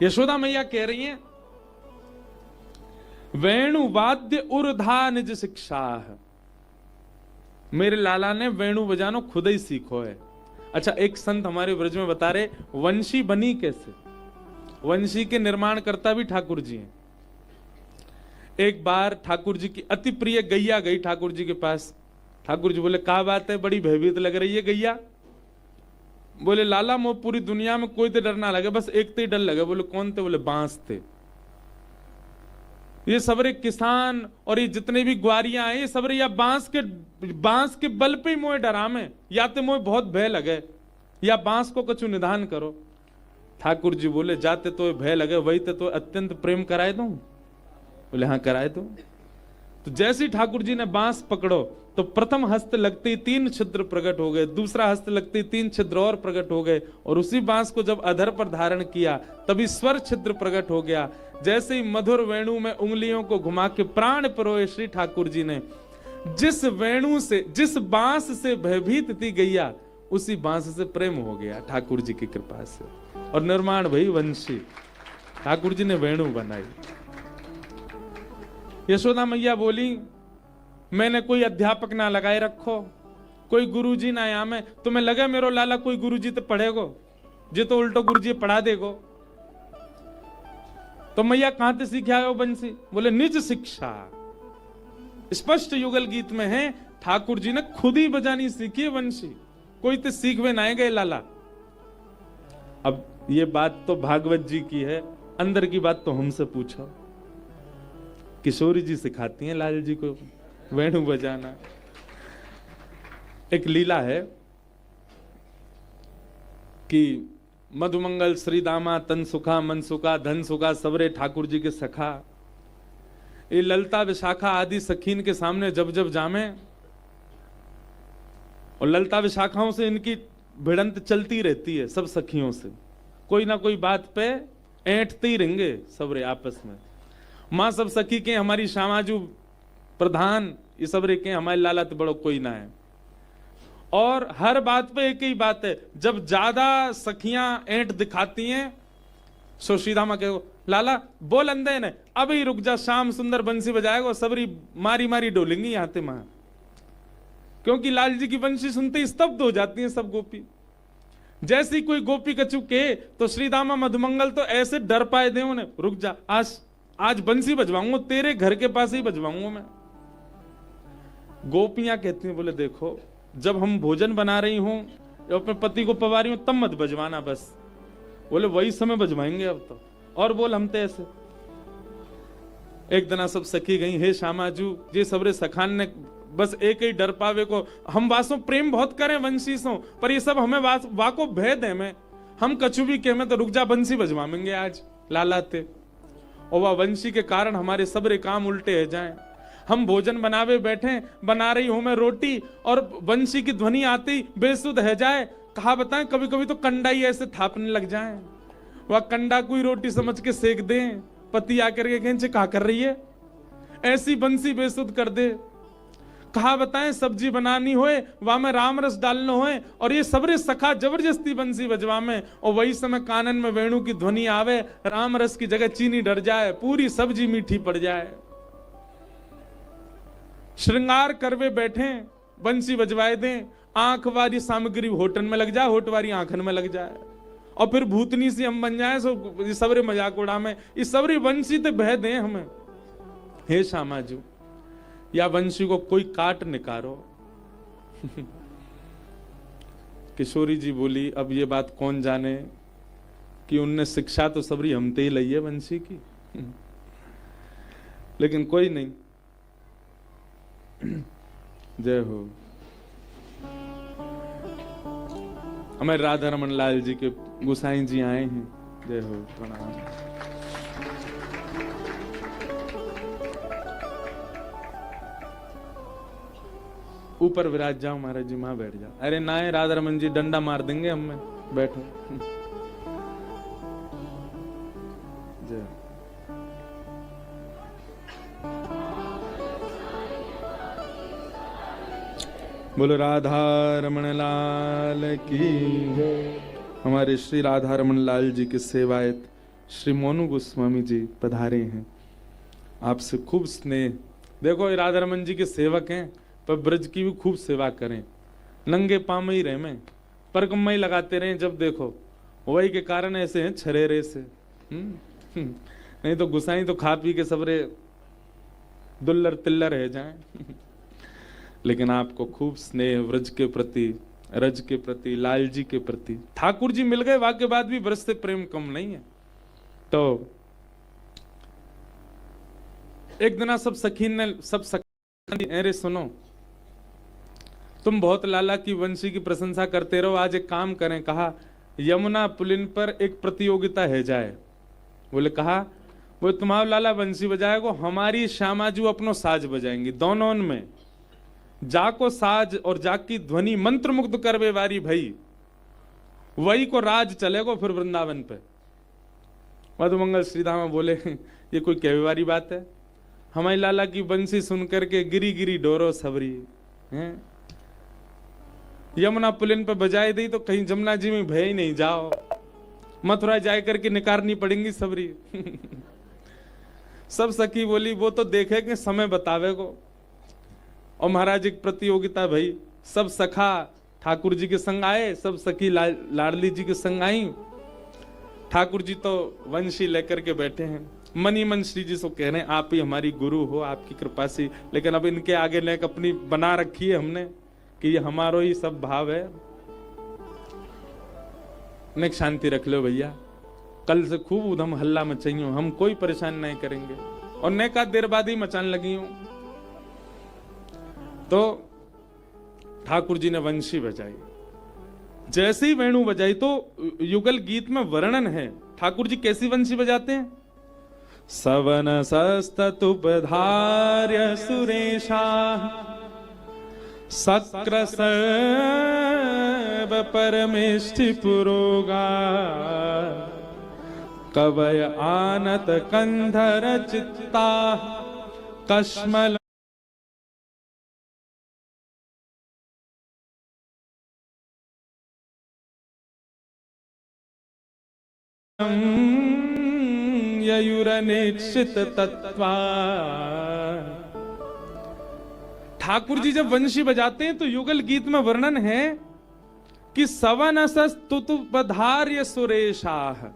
यशोदा मैया कह रही हैं, वेणु वाद्य उर्धा निज शिक्षा। मेरे लाला ने वेणु बजानो खुद ही सीखो है। अच्छा, एक संत हमारे ब्रज में बता रहे वंशी बनी कैसे। वंशी के निर्माण करता भी ठाकुर जी हैं। एक बार ठाकुर जी की अति प्रिय गैया गई ठाकुर जी के पास। ठाकुर जी बोले, क्या बात है, बड़ी भयभीत लग रही है गैया। बोले, लाला मो पूरी दुनिया में कोई तो डर ना लगे, बस एक तो ही डर लगे। बोले, कौन थे? बोले, बांस थे। ये सबरे किसान और ये जितने भी ग्वारियां हैं, ये सबरे या बांस के बल पे ही मोए डरामे, या तो मोए बहुत भय लगे, या बांस को कछु निधान करो। ठाकुर जी बोले, जाते तो भय लगे, वही तो अत्यंत प्रेम कराए दूं। बोले, हाँ कराए दो। तो जैसे ही ठाकुर जी ने बांस पकड़ो तो प्रथम हस्त लगते ही 3 छिद्र प्रकट हो गए, दूसरा हस्त लगते ही 3 छिद्र और प्रकट हो गए, और उसी बांस को जब अधर पर धारण किया तभी स्वर छिद्र प्रकट हो गया। जैसे ही मधुर वेणु में उंगलियों को घुमा के प्राण परोए श्री ठाकुर जी ने, जिस वेणु से, जिस बांस से भयभीत थी गैया, उसी बांस से प्रेम हो गया ठाकुर जी की कृपा से, और निर्माण भई वंशी। ठाकुर जी ने वेणु बनाई। यशोदा मैया बोली, मैंने कोई अध्यापक ना लगाए रखो, कोई गुरुजी ना यहाँ में, तुम्हें लगे मेरो लाला कोई गुरुजी तो पढ़ेगो, जे तो उल्टो गुरुजी पढ़ा देगो। तो मैया कहां से सीखे आयो बंसी? बोले, निज शिक्षा। स्पष्ट युगल गीत में है, ठाकुर जी ने खुद ही बजानी सीखी है बंसी, कोई तो सीखवे ना गए लाला। अब ये बात तो भागवत जी की है, अंदर की बात तो हमसे पूछो। किशोरी जी सिखाती हैं लाल जी को वेणु बजाना। एक लीला है कि मधुमंगल श्रीदामा तन सुखा मन सुखा धन सुखा सबरे ठाकुर जी के सखा। ये ललता विशाखा आदि सखीन के सामने जब जब जामे, और ललता विशाखाओं से इनकी भिड़ंत चलती रहती है, सब सखियों से कोई ना कोई बात पे ऐंठते ही रहेंगे सबरे आपस में। माँ सब सखी के, हमारी श्यामाजू प्रधान, ये सब रे के हमारे लाला तो बड़ो कोई ना है। और हर बात पे एक ही बात है, जब ज्यादा सखियां ऐंठ दिखाती हैं, सो सीधा माँ कहो, लाला बोल अंदे ने, अभी रुक जा, शाम सुंदर बंसी बजाएगा, सबरी मारी मारी डोलेंगी यहाँ ते माँ। क्योंकि लाल जी की बंसी सुनते ही स्तब्ध हो जाती हैं सब गोपी। जैसी कोई गोपी कछु के तो श्रीदामा मधुमंगल तो ऐसे डर पाए दे उन्हें, रुक जा, आज बंसी बजवाऊंगा, तेरे घर के पास ही बजवाऊंगा मैं। गोपियां कहती हैं, बोले देखो, जब हम भोजन बना रही हूं या अपने पति को पवा रही हूं तब मत बजवाना बस। बोले वही समय बजवाएंगे अब तो, और बोल हम तो ऐसे। एक दिन सब सखी गई, हे श्यामाजू, ये सबरे सखान ने बस एक ही डर पावे को, हम वासों प्रेम बहुत करें वंशी सो, पर ये सब हमें वाको भय दे में, हम कछु भी कहे में तो रुक जा, बंसी बजवाएंगे आज लालाते। और वह वंशी के कारण हमारे सबरे काम उल्टे हो जाएं। हम भोजन बनावे बैठे, बना रही हूं मैं रोटी, और वंशी की ध्वनि आती बेसुध है जाए। कहा बताएं, कभी कभी तो कंडा ही ऐसे थापने लग जाए, वह कंडा कोई रोटी समझ के सेक दे, पति आकर के कहें कहा कर रही है, ऐसी बंसी बेसुध कर दे। कहा बताएं, सब्जी बनानी होए, वहां में राम रस डालना होए, और ये सबरे सखा जबरदस्ती बंसी बजवा में, और वही समय कानन में वेणु की ध्वनि आवे, राम रस की जगह चीनी डर जाए, पूरी सब्जी मीठी पड़ जाए। श्रृंगार करवे बैठे, बंसी बजवाए दें, आंख वाली सामग्री होटन में लग जाए, होट वाली आंखन में लग जाए, और फिर भूतनी से हम बन जाए, सो सबरे मजाक उड़ा में, इस सबरी बंसी तो बह दें हमें। हे श्यामाजू, या वंशी को कोई काट निकारो। किशोरी जी बोली, अब ये बात कौन जाने कि उनने शिक्षा तो सबरी हमते ही लई है वंशी की, लेकिन कोई नहीं। जय हो। हमारे राधा रमन लाल जी के गोसाई जी आए हैं, जय हो, प्रणाम। ऊपर विराज जाओ महाराज जी, वहां बैठ जाओ। अरे ना है, राधा रमन जी डंडा मार देंगे हमें, बैठो। जय। बोलो राधा रमन लाल की। हमारे श्री राधा रमन लाल जी की सेवायत श्री मोनू गोस्वामी जी पधारे हैं, आपसे खूब स्नेह। देखो ये राधा रमन जी के सेवक हैं, पर ब्रज की भी खूब सेवा करें, नंगे पाँव ही रहे में परकम्मा ही लगाते रहे, जब देखो वही के कारण ऐसे हैं छरेरे से। नहीं तो गुसाई तो खा पी के सबरे दुल्लर तिल्लर रह जाएं। लेकिन आपको खूब स्नेह व्रज के प्रति, रज के प्रति, लाल जी के प्रति। ठाकुर जी मिल गए वाक्य बाद भी ब्रज से प्रेम कम नहीं है। तो एक दिन सब सखी ने अरे सुनो, तुम बहुत लाला की वंशी की प्रशंसा करते रहो, आज एक काम करें। कहा यमुना पुलिन पर एक प्रतियोगिता है जाए। बोले कहा, वो तुम्हारा लाला वंशी बजाएगो, हमारी श्यामाजू अपनो साज बजाएंगी, दोनों में जाको साज और जाकी ध्वनि मंत्र मुग्ध करवे वारी भई, वही को राज चलेगो फिर वृंदावन पे। मधुमंगल श्रीधाम बोले ये कोई कहवे वाली बात है, हमारी लाला की बंसी सुन करके गिरी गिरी डोरो सबरी हैं, यमुना पुलिन पे बजाए दी तो कहीं जमुना जी में भय ही नहीं, जाओ मथुरा जाए करके निकारनी पड़ेंगी सबरी। सब सखी बोली वो तो देखेंगे समय बतावे को। और महाराज एक प्रतियोगिता भई, सब सखा ठाकुर जी के संग आए, सब सखी लाडली जी के संग आई। ठाकुर जी तो वंशी लेकर के बैठे हैं, मनी मन श्री जी से कह रहे हैं आप ही हमारी गुरु हो, आपकी कृपा से। लेकिन अब इनके आगे नेक अपनी बना रखी है हमने कि ये हमारो ही सब भाव है। नेक शांति रख लो भैया, कल से खूब उधम हल्ला मचाइयो, हम कोई परेशान नहीं करेंगे। और नेका देर बाद ही मचाने लगी हूं। तो ठाकुर जी ने वंशी बजाई, जैसे ही वेणु बजाई तो युगल गीत में वर्णन है ठाकुर जी कैसी वंशी बजाते हैं। सवन सस्तुपधार्य सुरेशा सक्र सर्व परमेष्टि पुरोगा, कवय आनत कंधर चित्ता कश्मल ययुरनिश्चित तत्वा। ठाकुर जी जब वंशी बजाते हैं तो युगल गीत में वर्णन है कि सवनसस्तुतुपधार्य सुरेशाह।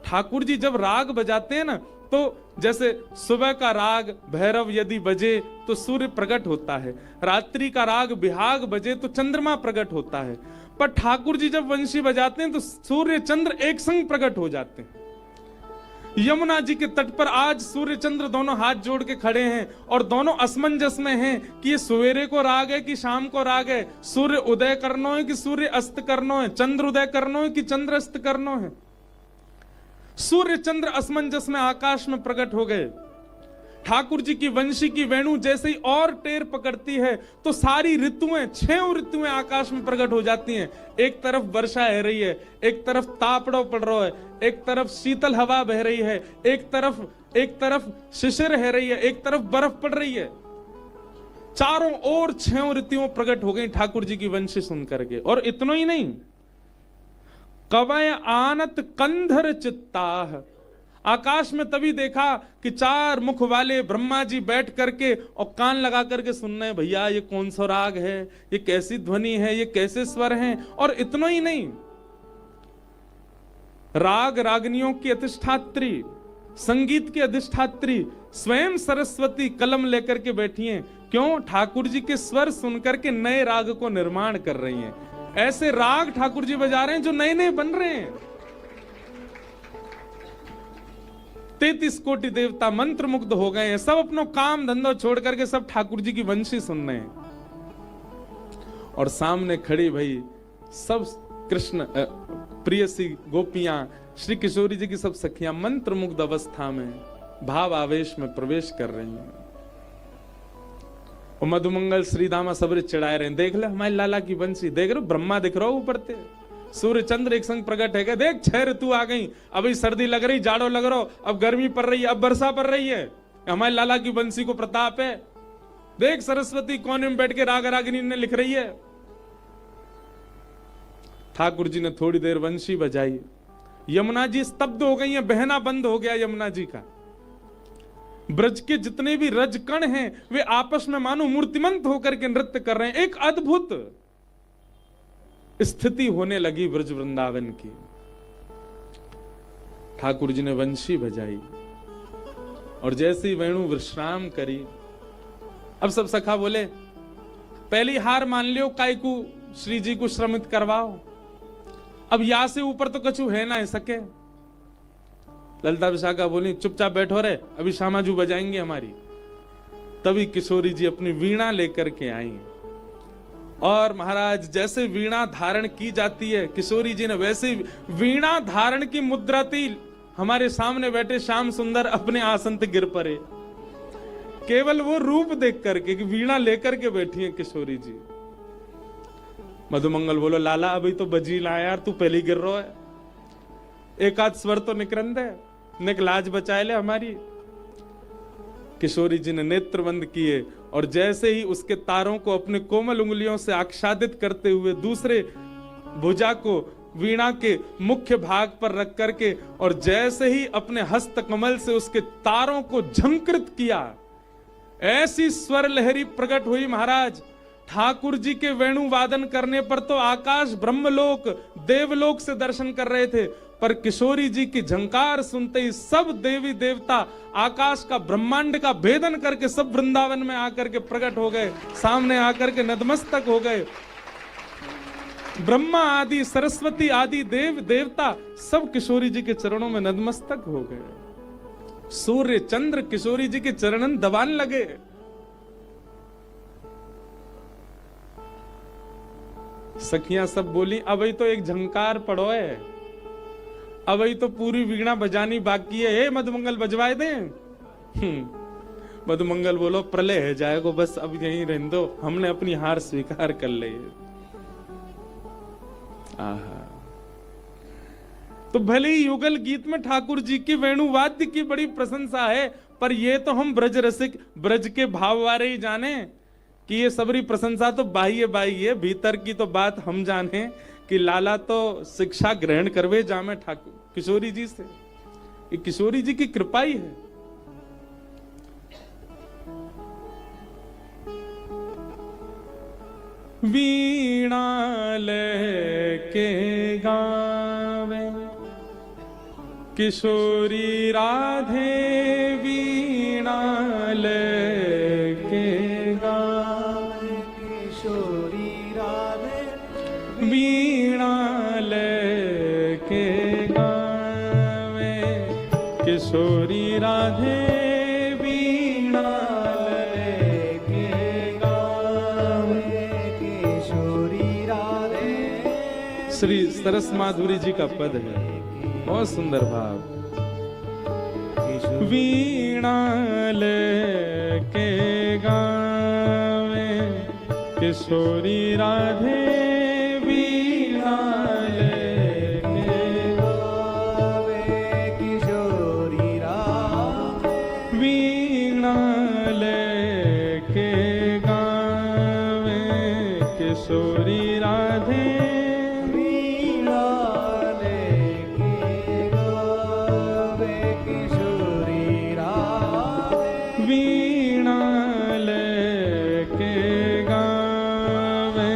ठाकुर जी जब राग बजाते हैं ना, तो जैसे सुबह का राग भैरव यदि बजे तो सूर्य प्रकट होता है, रात्रि का राग बिहाग बजे तो चंद्रमा प्रकट होता है। पर ठाकुर जी जब वंशी बजाते हैं तो सूर्य चंद्र एक संग प्रकट हो जाते हैं। यमुना जी के तट पर आज सूर्य चंद्र दोनों हाथ जोड़ के खड़े हैं और दोनों असमंजस में हैं कि ये सवेरे को राग है कि शाम को राग है, सूर्य उदय करनो है कि सूर्य अस्त करनो है, चंद्र उदय करनो है कि चंद्र अस्त करनो है। सूर्य चंद्र असमंजस में आकाश में प्रकट हो गए। ठाकुर जी की वंशी की वेणु जैसे ही और टेर पकड़ती है तो सारी ऋतुएं, 6 ऋतुएं आकाश में प्रकट हो जाती हैं। एक तरफ वर्षा है रही है, एक तरफ तापड़ो पड़ रहा है, एक तरफ शीतल हवा बह रही है, एक तरफ शिशिर है रही है, एक तरफ बर्फ पड़ रही है। चारों ओर 6 ऋतुएं प्रकट हो गई ठाकुर जी की वंशी सुन करके। और इतना ही नहीं, कवय आनत कंधर चित्ताह। आकाश में तभी देखा कि 4 मुख वाले ब्रह्मा जी बैठ करके और कान लगा करके सुन रहे हैं, भैया ये कौन सा राग है, ये कैसी ध्वनि है, ये कैसे स्वर हैं। और इतना ही नहीं, राग रागनियों की अधिष्ठात्री, संगीत की अधिष्ठात्री स्वयं सरस्वती कलम लेकर के बैठी हैं। क्यों? ठाकुर जी के स्वर सुनकर के नए राग को निर्माण कर रही हैं। ऐसे राग ठाकुर जी बजा रहे हैं जो नए नए बन रहे हैं। 33 कोटि देवता मंत्र मुग्ध हो गए हैं, सब अपनो काम धंधा छोड़ करके सब ठाकुर जी की वंशी सुन रहे हैं। और सामने खड़ी भाई सब कृष्ण प्रियसी गोपियां, श्री किशोरी जी की सब सखियां मंत्र मुग्ध अवस्था में भाव आवेश में प्रवेश कर रही हैं। और मधुमंगल श्रीधामा सबरे चिढ़ाए रहे, देख ले हमारी लाला की वंशी, देख रहे ब्रह्मा दिख रहा ऊपर ते, सूर्य चंद्र एक संग प्रकट है, देख 6 ऋतु आ गई, अभी सर्दी लग रही, जाड़ो लग रहा, अब गर्मी पड़ रही है, अब वर्षा पड़ रही है, हमारे लाला की वंशी को प्रताप है। देख सरस्वती कोने में बैठ के राग रागिनी ने लिख रही है। ठाकुर जी ने थोड़ी देर वंशी बजाई, यमुना जी स्तब्ध हो गई हैं, बहना बंद हो गया यमुना जी का। ब्रज के जितने भी रजकण हैं वे आपस में मानो मूर्तिमंत होकर के नृत्य कर रहे हैं। एक अद्भुत स्थिति होने लगी ब्रज वृंदावन की। ठाकुर जी ने वंशी बजाई और जैसे ही वेणु विश्राम करी, अब सब सखा बोले पहली हार मान लियो, काय को श्री जी को श्रमित करवाओ, अब यहां से ऊपर तो कछु है ना सके। ललिता विशाखा बोली चुपचाप बैठो रे, अभी श्यामाजू बजाएंगे हमारी। तभी किशोरी जी अपनी वीणा लेकर के आई और महाराज जैसे वीणा धारण की जाती है किशोरी जी ने वैसे वीणा धारण की मुद्रा थी। हमारे सामने बैठे श्याम सुंदर अपने आसन पे गिर पड़े, केवल वो रूप देख करके कि वीणा लेकर के बैठी है किशोरी जी। मधुमंगल बोलो लाला अभी तो बजी ला यार, तू पहले गिर रहा है, एक आध स्वर तो निकरन दे, निक लाज बचाए ले हमारी। किशोरी जी ने नेत्र बंद किए और जैसे ही उसके तारों को अपने कोमल उंगलियों से आच्छादित करते हुए दूसरे भुजा को वीणा के मुख्य भाग पर रख करके और जैसे ही अपने हस्त कमल से उसके तारों को झंकृत किया, ऐसी स्वर लहरी प्रकट हुई महाराज। ठाकुर जी के वेणु वादन करने पर तो आकाश ब्रह्मलोक देवलोक से दर्शन कर रहे थे, पर किशोरी जी की झंकार सुनते ही सब देवी देवता आकाश का ब्रह्मांड का भेदन करके सब वृंदावन में आकर के प्रकट हो गए, सामने आकर के नतमस्तक हो गए। ब्रह्मा आदि सरस्वती आदि देव देवता सब किशोरी जी के चरणों में नतमस्तक हो गए। सूर्य चंद्र किशोरी जी के चरणन दबाने लगे। सखियां सब बोली अभी तो एक झंकार पड़ो है, अभी तो पूरी वीणा बजानी बाकी है, मधुमंगल बजवाए दें। मधुमंगल बोलो प्रलय है जाएगो, बस अब यहीं रहने दो, हमने अपनी हार स्वीकार कर ली। आहा, तो भले ही युगल गीत में ठाकुर जी की वेणुवाद्य की बड़ी प्रशंसा है, पर ये तो हम ब्रज रसिक ब्रज के भाव वाले ही जाने कि ये सबरी प्रशंसा तो बाह्य बाह्य, भीतर की तो बात हम जाने कि लाला तो शिक्षा ग्रहण करवे जामे ठाकुर किशोरी जी से। ये किशोरी जी की कृपा ही है। वीणा लेके गावे किशोरी राधे, वीणा लेके गावे किशोरी राधे, वीणा लेके गावे किशोरी राधे, वीणा लेके गावे किशोरी राधे। श्री सरस माधुरी जी का पद है, बहुत सुंदर भाव। वीणा लेके गावे किशोरी राधे, वीणा लेके गावे किशोरी राधे, वीणा लेके गावे किशोरी राधे, वीणा लेके गावे किशोरी राधे, वीणा लेके गावे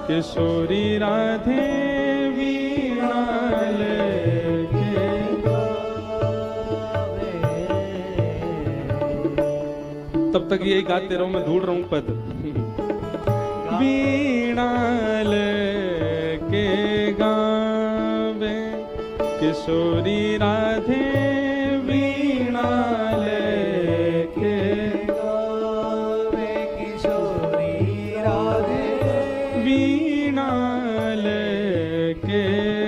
किशोरी राधे, वीणा लेके गावे। तब तक यही गाते रहो, मैं ढूंढ रहा हूं पद। वीणा लेके गावे किशोरी राधे, वीणा लेके गावे किशोरी राधे, वीणा लेके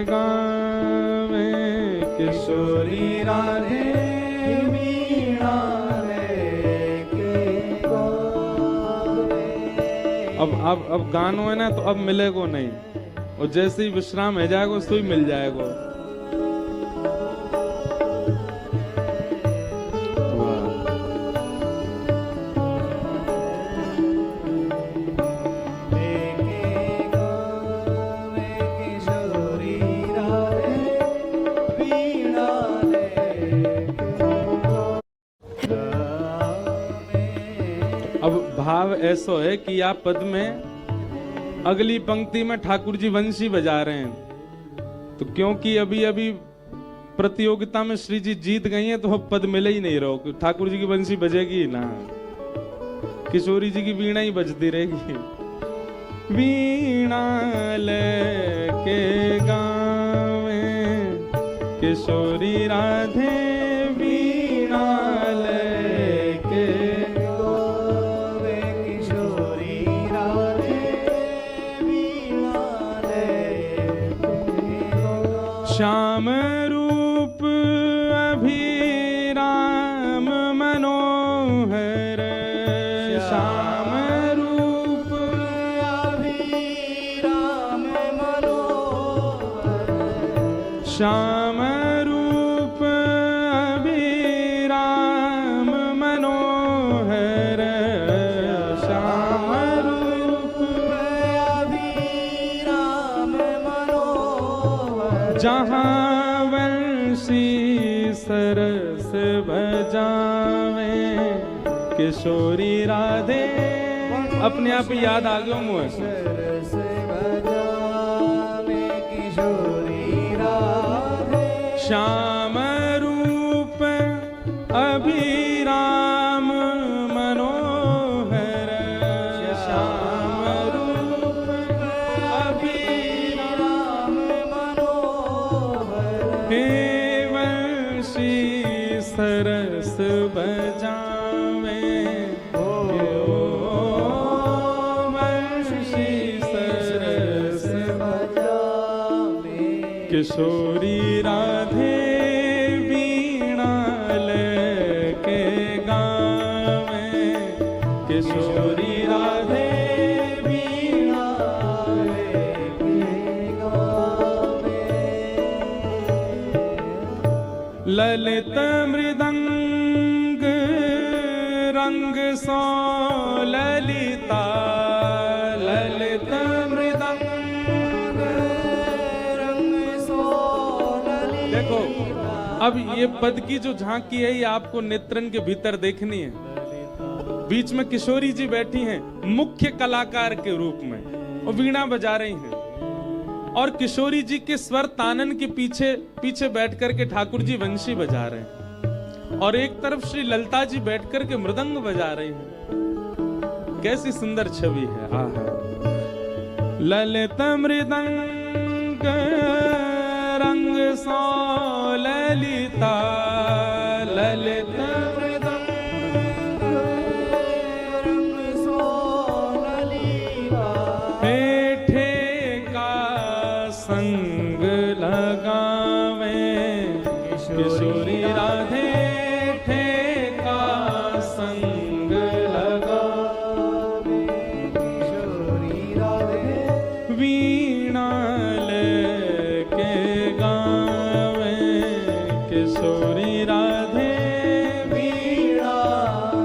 गावे किशोरी राधे, वीणा लेके गावे। अब गानो है ना, तो अब मिलेगो नहीं, और जैसे ही विश्राम है जाएगो तो ही मिल जाएगो। भाव ऐसो है कि आप पद में अगली पंक्ति में ठाकुर जी वंशी बजा रहे हैं, तो क्योंकि अभी अभी प्रतियोगिता में श्री जी जीत गई हैं, तो अब पद मिले ही नहीं रहो, ठाकुर जी की वंशी बजेगी ही ना, किशोरी जी की वीणा ही बजती रहेगी। वीणा लेके गावे किशोरी राधे, वीणा लेके गावे किशोरी राधे, वीणा लेके श्याम रूप अभिराम मनोहर, श्याम रूप अभिराम मनोहर, श्याम रूप अभिराम मनोहर, श्याम रूप अभिराम मनोहर, जहाँ वंशी सरस बजावे किशोरी राधे। अपने आप ही याद आ गया मुझे, सरस बजावे किशोरी राधे, श्याम रूप अभिराम मनोहर, श्याम रूप अभिराम मनोहर, हे वंशी सरस बजावे, वंशी सरस बजावे किशोरी राधे, वीणा लेके गावे किशोरी राधे, वीणा लेके गावे। ललित मृदंग रंग सो ललिता, ललित मृदंग रंग सो ललिता। देखो अब ये पद की जो झांकी है ये आपको नेत्रन के भीतर देखनी है। बीच में किशोरी जी बैठी हैं मुख्य कलाकार के रूप में और वीणा बजा रही हैं, और किशोरी जी के स्वर तानन के पीछे पीछे बैठ करके ठाकुर जी वंशी बजा रहे हैं, और एक तरफ श्री ललिता जी बैठ करके मृदंग बजा रही हैं। कैसी सुंदर छवि है। आहा, ललित मृदंग रंग सो ललिता, ललित मृदंग रंग सो ललिता, हेठे का संग लगावे किशोरी राधे, ठेका संग लगावे किशोरी राधे, वीणा लेके गावे किशोरी राधे, वीणा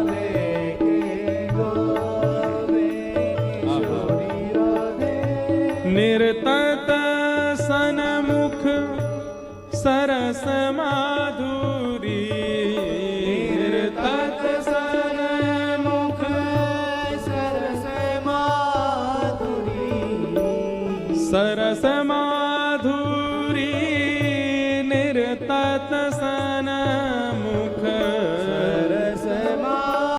लेके गावे किशोरी राधे। निर्तत सनमुख सरस माधुरी, निर्तत सनमुख सरस माधुरी, सरस माधुरी निर्तत सन